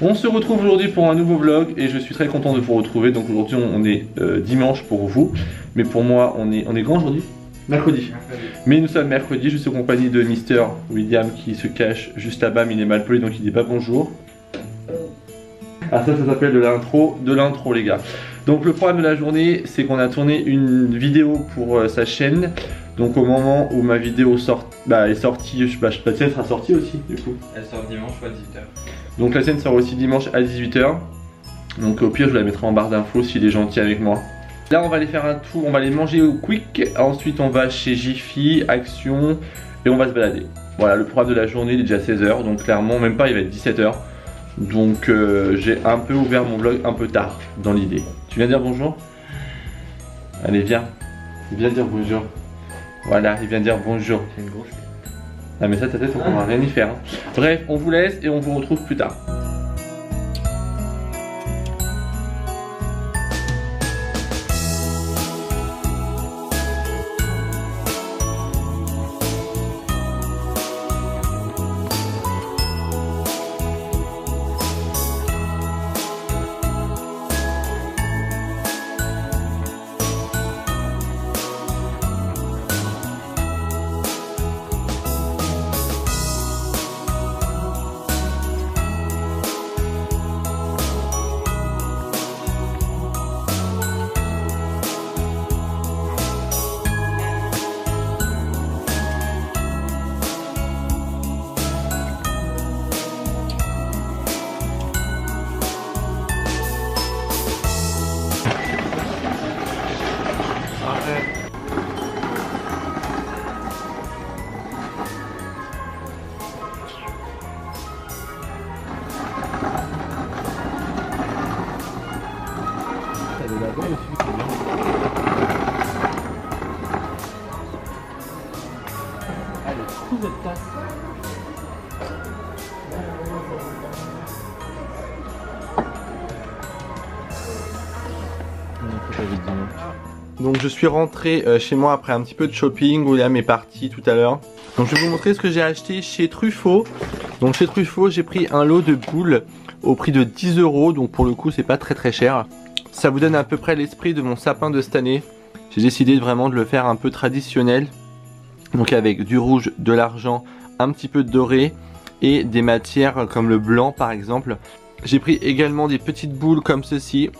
On se retrouve aujourd'hui pour un nouveau vlog et je suis très content de vous retrouver. Donc aujourd'hui on est dimanche pour vous, mais pour moi on est quand aujourd'hui? Mercredi. Mais nous sommes mercredi, je suis en compagnie de Mister William qui se cache juste là-bas, mais il est mal poli donc il dit pas bonjour. Ah ça s'appelle de l'intro les gars. Donc le programme de la journée c'est qu'on a tourné une vidéo pour sa chaîne. Donc au moment où ma vidéo est sortie, la tienne sera sortie aussi du coup. Elle sort dimanche à 18h. Donc la scène sort aussi dimanche à 18h. Donc au pire je la mettrai en barre d'infos s'il est gentil avec moi. Là on va aller faire un tour, on va aller manger au Quick. Ensuite on va chez Jiffy, Action et on va se balader. Voilà, le programme de la journée il est déjà 16h. Donc clairement même pas, il va être 17h. Donc j'ai un peu ouvert mon vlog un peu tard dans l'idée. Tu viens dire bonjour? Allez viens. Viens dire bonjour. Voilà, il vient dire bonjour. C'est une grosse tête. Ah mais ça ta tête on pourra rien y faire. Bref, on vous laisse et on vous retrouve plus tard. Allez, tout votre tasse. Donc je suis rentré chez moi après un petit peu de shopping. William est parti tout à l'heure. Donc je vais vous montrer ce que j'ai acheté chez Truffaut. Donc chez Truffaut j'ai pris un lot de boules au prix de 10 €. Donc pour le coup c'est pas très cher. Ça vous donne à peu près l'esprit de mon sapin de cette année. J'ai décidé vraiment de le faire un peu traditionnel. Donc avec du rouge, de l'argent, un petit peu de doré et des matières comme le blanc par exemple. J'ai pris également des petites boules comme ceci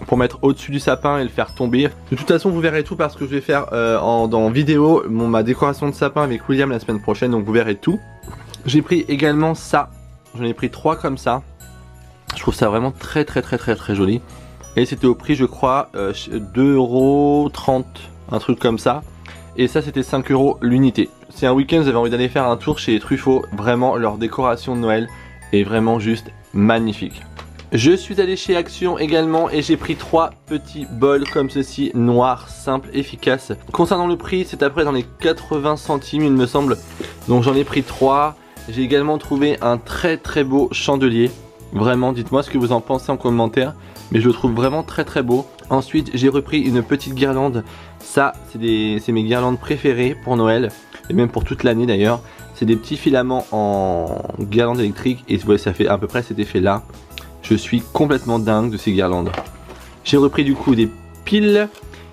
pour mettre au-dessus du sapin et le faire tomber. De toute façon vous verrez tout parce que je vais faire dans vidéo ma décoration de sapin avec William la semaine prochaine, donc vous verrez tout. J'ai pris également ça, j'en ai pris 3 comme ça. Je trouve ça vraiment très joli. Et c'était au prix je crois 2,30 €, un truc comme ça. Et ça c'était 5 € l'unité. Si un week-end vous avez envie d'aller faire un tour chez Truffaut, vraiment leur décoration de Noël est vraiment juste magnifique. Je suis allé chez Action également et j'ai pris 3 petits bols comme ceci, noirs, simples, efficaces. Concernant le prix, c'est après dans les 80 centimes il me semble. Donc j'en ai pris 3. J'ai également trouvé un très beau chandelier. Vraiment, dites-moi ce que vous en pensez en commentaire. Mais je le trouve vraiment très beau. Ensuite, j'ai repris une petite guirlande. Ça, c'est mes guirlandes préférées pour Noël. Et même pour toute l'année d'ailleurs. C'est des petits filaments en guirlande électrique. Et ouais, ça fait à peu près cet effet là. Je suis complètement dingue de ces guirlandes. J'ai repris du coup des piles.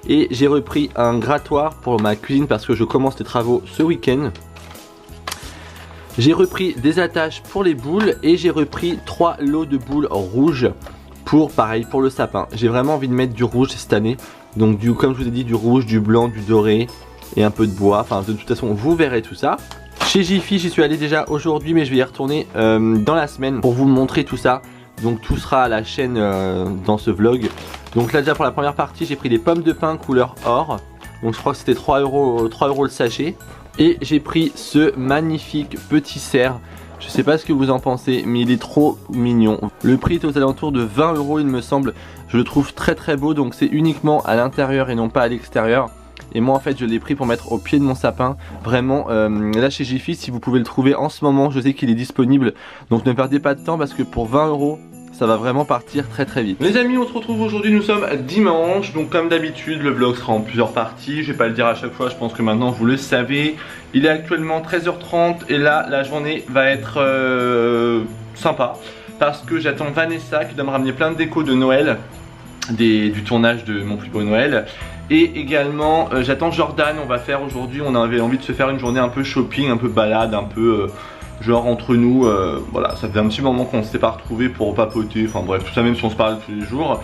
Et j'ai repris un grattoir pour ma cuisine parce que je commence les travaux ce week-end. J'ai repris des attaches pour les boules. Et j'ai repris 3 lots de boules rouges. Pareil pour le sapin. J'ai vraiment envie de mettre du rouge cette année. Donc comme je vous ai dit, du rouge, du blanc, du doré et un peu de bois. Enfin de toute façon vous verrez tout ça. Chez Jiffy j'y suis allé déjà aujourd'hui, mais je vais y retourner dans la semaine pour vous montrer tout ça. Donc tout sera à la chaîne dans ce vlog. Donc là déjà pour la première partie j'ai pris des pommes de pin couleur or. Donc je crois que c'était 3 € le sachet. Et j'ai pris ce magnifique petit cerf. Je sais pas ce que vous en pensez, mais il est trop mignon. Le prix est aux alentours de 20 € il me semble. Je le trouve très beau, donc c'est uniquement à l'intérieur et non pas à l'extérieur. Et moi en fait je l'ai pris pour mettre au pied de mon sapin. Vraiment là chez Jiffy, si vous pouvez le trouver en ce moment, je sais qu'il est disponible. Donc ne perdez pas de temps parce que pour 20 € ça va vraiment partir très vite. Les amis, on se retrouve aujourd'hui, nous sommes dimanche. Donc comme d'habitude le vlog sera en plusieurs parties. Je vais pas le dire à chaque fois, je pense que maintenant vous le savez. Il est actuellement 13h30 et là la journée va être sympa. parce que j'attends Vanessa qui doit me ramener plein de déco de Noël, du tournage de Mon plus beau Noël. Et également j'attends Jordan, on va faire aujourd'hui, on avait envie de se faire une journée un peu shopping, un peu balade, un peu genre entre nous, voilà, ça fait un petit moment qu'on ne s'est pas retrouvés pour papoter, enfin bref, tout ça, même si on se parle tous les jours.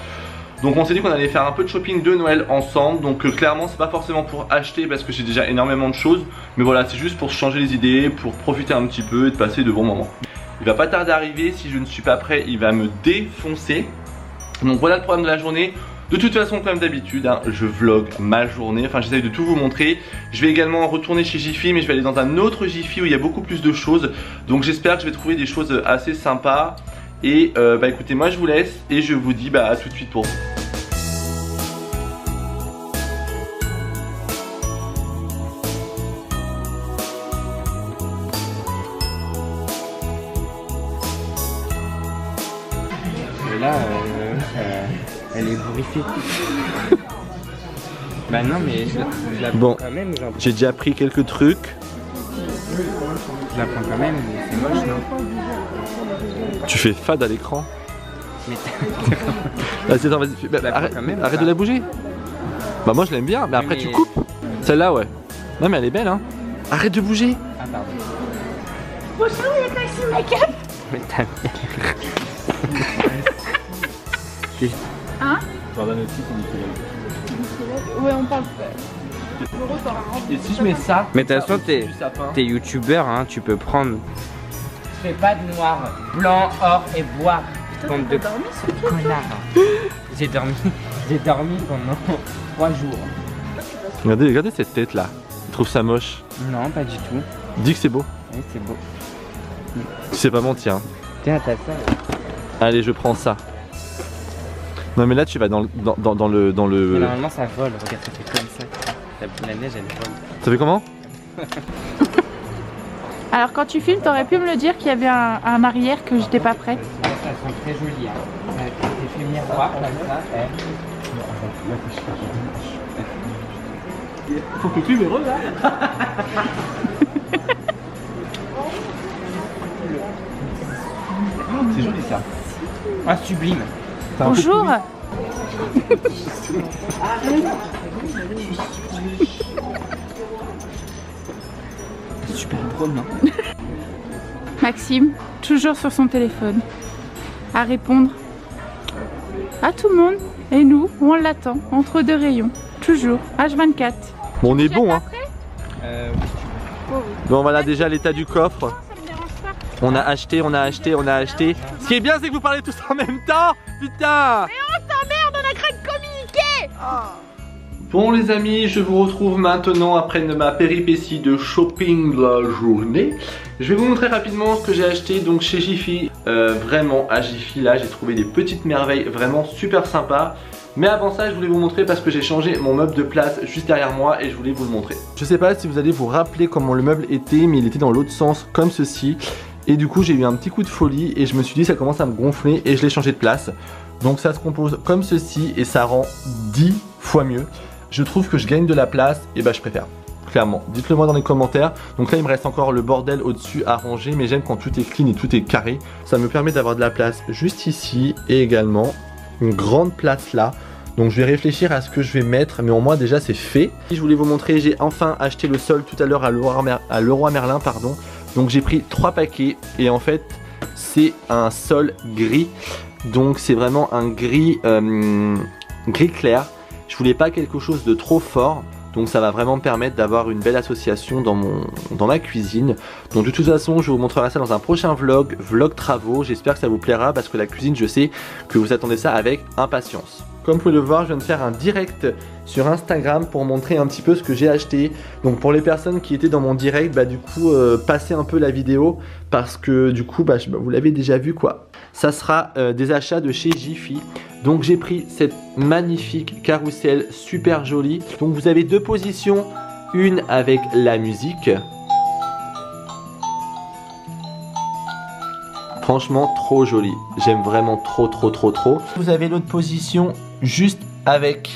Donc on s'est dit qu'on allait faire un peu de shopping de Noël ensemble. Donc clairement c'est pas forcément pour acheter parce que j'ai déjà énormément de choses, mais voilà, c'est juste pour se changer les idées, pour profiter un petit peu et de passer de bons moments. Il va pas tarder à arriver, si je ne suis pas prêt il va me défoncer. Donc voilà le programme de la journée. De toute façon, comme d'habitude, hein, je vlog ma journée, enfin j'essaye de tout vous montrer. Je vais également retourner chez Jiffy, mais je vais aller dans un autre Jiffy où il y a beaucoup plus de choses. Donc j'espère que je vais trouver des choses assez sympas. Et bah écoutez, moi je vous laisse et je vous dis bah à tout de suite pour vous. Là, elle est bourrifiée. Bah non, mais je la prends Bon, quand même. j'ai déjà pris quelques trucs. Je la prends quand même, mais c'est moche, non? Tu fais fade à l'écran. Mais Vas-y, attends, vas-y. Bah, arrête de la bouger. Bah moi je l'aime bien, mais après tu coupes. Celle-là, ouais. Non mais elle est belle, hein. Arrête de bouger. Ah pardon. Bonjour, il y a Maxime Make-up. Mais ta mère. Hein? Jordan aussi, on Ouais, on parle. Et si je mets ça? Mais de toute façon, t'es youtubeur, hein, tu peux prendre. Je fais pas de noir, blanc, or et bois. Putain, t'as dormi ce connard. J'ai dormi pendant 3 jours. Regardez cette tête là. Tu trouves ça moche? Non, pas du tout. Dis que c'est beau. Oui, c'est beau. Tu sais pas mentir. Hein. Tiens, t'as ça. Là. Allez, je prends ça. Non mais là tu vas dans le... Mais normalement ça vole, regarde, ça fait comme ça. La neige elle vole. Ça fait comment? Alors quand tu filmes, t'aurais pu me le dire qu'il y avait un arrière que j'étais pas prête. Ça sent très joli. Hein. T'es fait miroir comme ça. Faut que tu me regardes. C'est joli ça. Ah, sublime. Bonjour. Super drôle, non? Maxime, toujours sur son téléphone, à répondre à tout le monde. Et nous, on l'attend entre deux rayons, toujours, H24. Bon on est bon hein. Oh, oui. Bon voilà déjà l'état du coffre. Ça me dérange pas. On a acheté, on a acheté, on a acheté. Ce qui est bien c'est que vous parlez tous en même temps. Putain. Mais on s'emmerde, on a craint de communiquer. Bon les amis, je vous retrouve maintenant après ma péripétie de shopping de la journée. Je vais vous montrer rapidement ce que j'ai acheté donc chez Jiffy. Vraiment à Jiffy là j'ai trouvé des petites merveilles vraiment super sympas. Mais avant ça je voulais vous montrer parce que j'ai changé mon meuble de place juste derrière moi et je voulais vous le montrer. Je sais pas si vous allez vous rappeler comment le meuble était, mais il était dans l'autre sens comme ceci. Et du coup j'ai eu un petit coup de folie et je me suis dit ça commence à me gonfler et je l'ai changé de place. Donc ça se compose comme ceci et ça rend 10 fois mieux. Je trouve que je gagne de la place et bah je préfère. Clairement, dites-le moi dans les commentaires. Donc là il me reste encore le bordel au-dessus à ranger, mais j'aime quand tout est clean et tout est carré. Ça me permet d'avoir de la place juste ici et également une grande place là. Donc je vais réfléchir à ce que je vais mettre, mais au moins déjà c'est fait. Je voulais vous montrer, j'ai enfin acheté le sol tout à l'heure à Leroy Merlin, pardon. Donc j'ai pris 3 paquets et en fait c'est un sol gris. Donc c'est vraiment un gris, gris clair. Je voulais pas quelque chose de trop fort. Donc ça va vraiment me permettre d'avoir une belle association dans ma cuisine. Donc de toute façon je vous montrerai ça dans un prochain vlog travaux. J'espère que ça vous plaira parce que la cuisine je sais que vous attendez ça avec impatience. Comme vous pouvez le voir, je viens de faire un direct sur Instagram pour montrer un petit peu ce que j'ai acheté. Donc pour les personnes qui étaient dans mon direct, bah du coup passez un peu la vidéo parce que du coup vous l'avez déjà vu quoi. Ça sera des achats de chez Jiffy. Donc j'ai pris cette magnifique carrousel super jolie. Donc vous avez 2 positions, une avec la musique. Franchement trop joli, j'aime vraiment trop. Vous avez l'autre position juste avec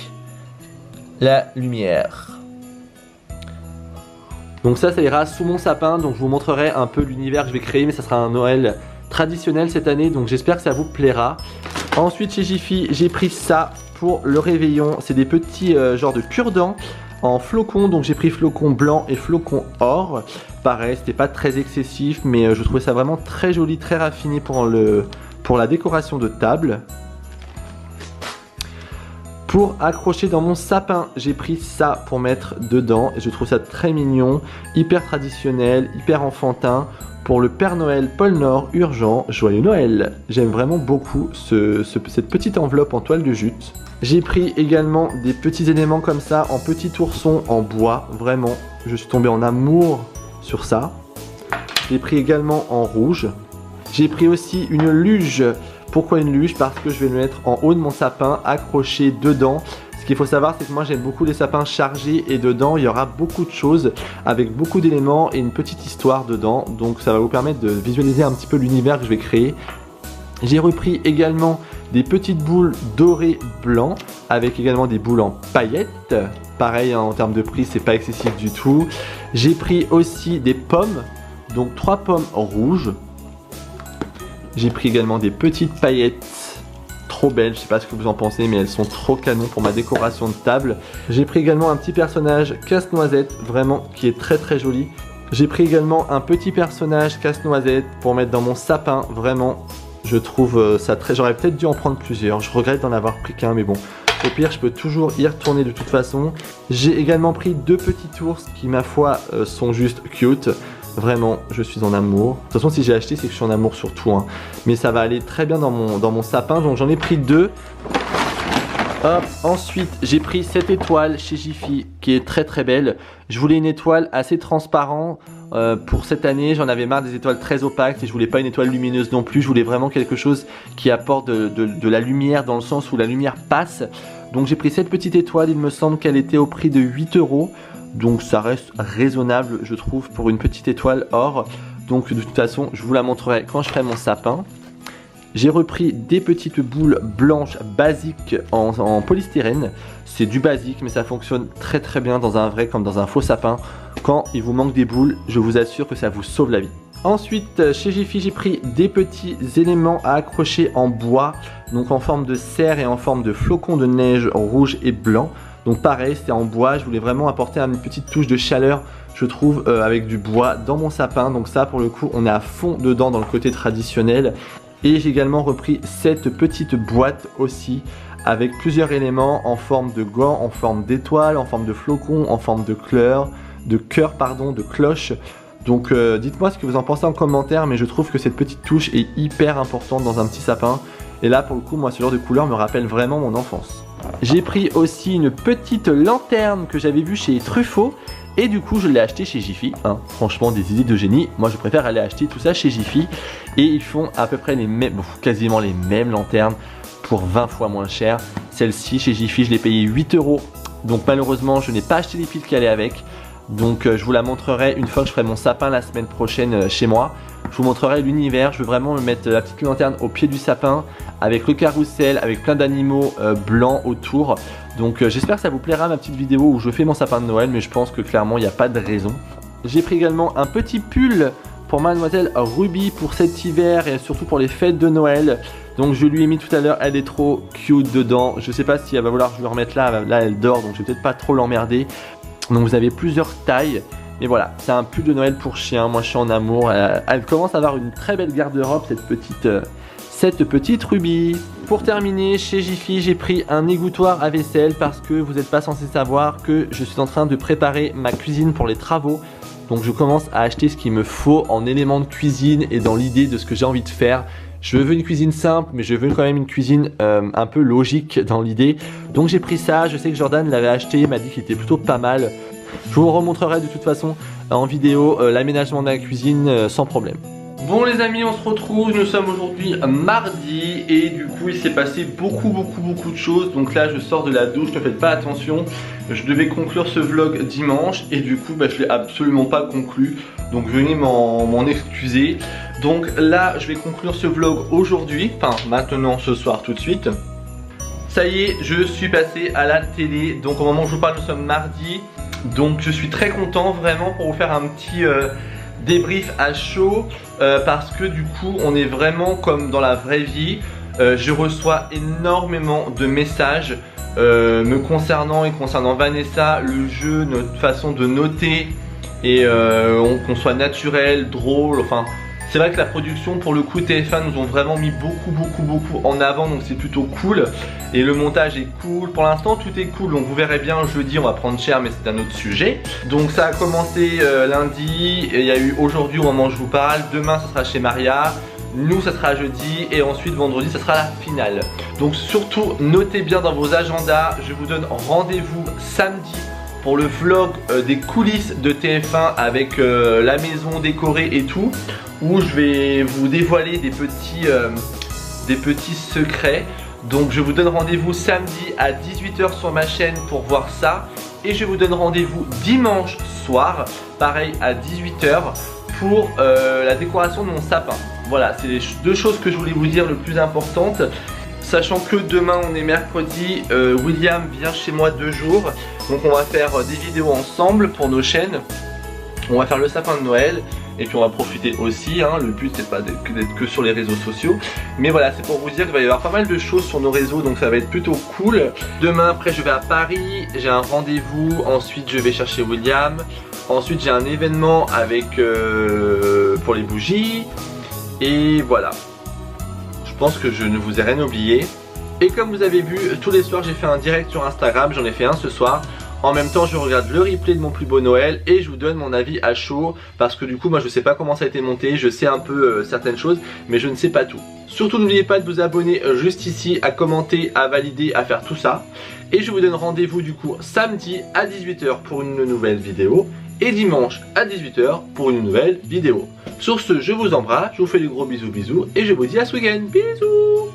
la lumière. Donc ça ira sous mon sapin, donc je vous montrerai un peu l'univers que je vais créer, mais ça sera un Noël traditionnel cette année, donc j'espère que ça vous plaira. Ensuite chez Jiffy, j'ai pris ça pour le réveillon. C'est des petits genres de cure-dents en flocons, donc j'ai pris flocons blancs et flocons or. Pareil, c'était pas très excessif, mais je trouvais ça vraiment très joli, très raffiné pour la décoration de table. Pour accrocher dans mon sapin, j'ai pris ça pour mettre dedans et je trouve ça très mignon, hyper traditionnel, hyper enfantin. Pour le Père Noël Pôle Nord urgent, joyeux Noël. J'aime vraiment beaucoup cette petite enveloppe en toile de jute. J'ai pris également des petits éléments comme ça en petit ourson en bois, vraiment, je suis tombé en amour sur ça. J'ai pris également en rouge. J'ai pris aussi une luge. Pourquoi une luge? Parce que je vais le mettre en haut de mon sapin, accroché dedans. Ce qu'il faut savoir, c'est que moi j'aime beaucoup les sapins chargés et dedans il y aura beaucoup de choses avec beaucoup d'éléments et une petite histoire dedans. Donc ça va vous permettre de visualiser un petit peu l'univers que je vais créer. J'ai repris également des petites boules dorées blancs avec également des boules en paillettes. Pareil, hein, en termes de prix, c'est pas excessif du tout. J'ai pris aussi des pommes, donc 3 pommes rouges. J'ai pris également des petites paillettes trop belles, je sais pas ce que vous en pensez, mais elles sont trop canon pour ma décoration de table. J'ai pris également un petit personnage casse-noisette, vraiment, qui est très très joli. J'ai pris également un petit personnage casse-noisette pour mettre dans mon sapin, vraiment. Je trouve ça très... J'aurais peut-être dû en prendre plusieurs, je regrette d'en avoir pris qu'un, mais bon. Au pire, je peux toujours y retourner de toute façon. J'ai également pris 2 petits ours qui, ma foi, sont juste cute. Vraiment, je suis en amour. De toute façon, si j'ai acheté, c'est que je suis en amour sur tout. Hein. Mais ça va aller très bien dans mon sapin, donc j'en ai pris 2. Hop, ensuite, j'ai pris cette étoile chez Jiffy qui est très très belle. Je voulais une étoile assez transparente. Pour cette année, j'en avais marre des étoiles très opaques et je voulais pas une étoile lumineuse non plus. Je voulais vraiment quelque chose qui apporte de la lumière dans le sens où la lumière passe. Donc j'ai pris cette petite étoile, il me semble qu'elle était au prix de 8 €. Donc ça reste raisonnable, je trouve, pour une petite étoile or. Donc de toute façon, je vous la montrerai quand je ferai mon sapin. J'ai repris des petites boules blanches basiques en polystyrène. C'est du basique, mais ça fonctionne très très bien dans un vrai comme dans un faux sapin. Quand il vous manque des boules, je vous assure que ça vous sauve la vie. Ensuite, chez Jiffy, j'ai pris des petits éléments à accrocher en bois, donc en forme de cerf et en forme de flocons de neige rouge et blanc. Donc pareil, c'était en bois, je voulais vraiment apporter une petite touche de chaleur, je trouve, avec du bois dans mon sapin. Donc ça, pour le coup, on est à fond dedans dans le côté traditionnel. Et j'ai également repris cette petite boîte aussi, avec plusieurs éléments en forme de gants, en forme d'étoiles, en forme de flocons, en forme de cœur, pardon, de cloche. Donc dites-moi ce que vous en pensez en commentaire, mais je trouve que cette petite touche est hyper importante dans un petit sapin. Et là, pour le coup, moi, ce genre de couleur me rappelle vraiment mon enfance. J'ai pris aussi une petite lanterne que j'avais vue chez Truffaut. Et du coup, je l'ai acheté chez Jiffy. Hein. Franchement, des idées de génie. Moi, je préfère aller acheter tout ça chez Jiffy. Et ils font à peu près les mêmes, quasiment les mêmes lanternes pour 20 fois moins cher. Celle-ci, chez Jiffy, je l'ai payé 8 €. Donc malheureusement, je n'ai pas acheté les piles qui allaient avec. Donc je vous la montrerai une fois que je ferai mon sapin la semaine prochaine chez moi. Je vous montrerai l'univers. Je veux vraiment me mettre la petite lanterne au pied du sapin avec le carrousel, avec plein d'animaux blancs autour. Donc j'espère que ça vous plaira, ma petite vidéo où je fais mon sapin de Noël, mais je pense que clairement il n'y a pas de raison. J'ai pris également un petit pull pour mademoiselle Ruby pour cet hiver et surtout pour les fêtes de Noël. Donc je lui ai mis tout à l'heure, elle est trop cute dedans. Je sais pas si elle va vouloir que je lui remette là elle dort, donc je vais peut-être pas trop l'emmerder. Donc vous avez plusieurs tailles. Mais voilà, c'est un pull de Noël pour chien, moi je suis en amour. Elle commence à avoir une très belle garde-robe, cette petite Ruby. Pour terminer, chez Jiffy, j'ai pris un égouttoir à vaisselle parce que vous n'êtes pas censé savoir que je suis en train de préparer ma cuisine pour les travaux. Donc je commence à acheter ce qu'il me faut en éléments de cuisine et dans l'idée de ce que j'ai envie de faire. Je veux une cuisine simple, mais je veux quand même une cuisine un peu logique dans l'idée. Donc j'ai pris ça, je sais que Jordan l'avait acheté, il m'a dit qu'il était plutôt pas mal. Je vous remontrerai de toute façon en vidéo l'aménagement de la cuisine sans problème. Bon les amis, on se retrouve, nous sommes aujourd'hui mardi et du coup il s'est passé beaucoup de choses. Donc là je sors de la douche, ne faites pas attention. Je devais conclure ce vlog dimanche et du coup je l'ai absolument pas conclu. Donc venez m'en excuser. Donc là je vais conclure ce vlog aujourd'hui, enfin maintenant ce soir tout de suite. Ça y est, je suis passé à la télé. Donc au moment où je vous parle, nous sommes mardi. Donc je suis très content vraiment pour vous faire un petit débrief à chaud parce que du coup on est vraiment comme dans la vraie vie. Je reçois énormément de messages me concernant et concernant Vanessa, le jeu, notre façon de noter et qu'on soit naturel, drôle, enfin c'est vrai que la production pour le coup TF1 nous ont vraiment mis beaucoup en avant, donc c'est plutôt cool et le montage est cool. Pour l'instant tout est cool, donc vous verrez bien jeudi on va prendre cher mais c'est un autre sujet. Donc ça a commencé lundi et il y a eu aujourd'hui au moment où je vous parle, demain ça sera chez Maria. Nous ça sera jeudi et ensuite vendredi ça sera la finale. Donc surtout notez bien dans vos agendas, je vous donne rendez-vous samedi pour le vlog des coulisses de TF1 avec la maison décorée et tout, où je vais vous dévoiler des petits secrets. Donc je vous donne rendez-vous samedi à 18 h sur ma chaîne pour voir ça. Et je vous donne rendez-vous dimanche soir, pareil à 18 h pour la décoration de mon sapin. Voilà, c'est les deux choses que je voulais vous dire le plus importante. Sachant que demain on est mercredi, William vient chez moi 2 jours. Donc on va faire des vidéos ensemble pour nos chaînes. On va faire le sapin de Noël. Et puis on va profiter aussi, hein. Le but c'est pas d'être que sur les réseaux sociaux. Mais voilà, c'est pour vous dire qu'il va y avoir pas mal de choses sur nos réseaux. Donc ça va être plutôt cool. Demain après je vais à Paris, j'ai un rendez-vous. Ensuite je vais chercher William. Ensuite j'ai un événement avec pour les bougies. Et voilà. Je pense que je ne vous ai rien oublié. Et comme vous avez vu, tous les soirs j'ai fait un direct sur Instagram, j'en ai fait un ce soir. En même temps je regarde le replay de mon plus beau Noël et je vous donne mon avis à chaud. Parce que du coup moi je sais pas comment ça a été monté, je sais un peu certaines choses mais je ne sais pas tout. Surtout n'oubliez pas de vous abonner juste ici, à commenter, à valider, à faire tout ça. Et je vous donne rendez-vous du coup samedi à 18 h pour une nouvelle vidéo. Et dimanche à 18 h pour une nouvelle vidéo. Sur ce, je vous embrasse, je vous fais des gros bisous et je vous dis à ce week-end. Bisous.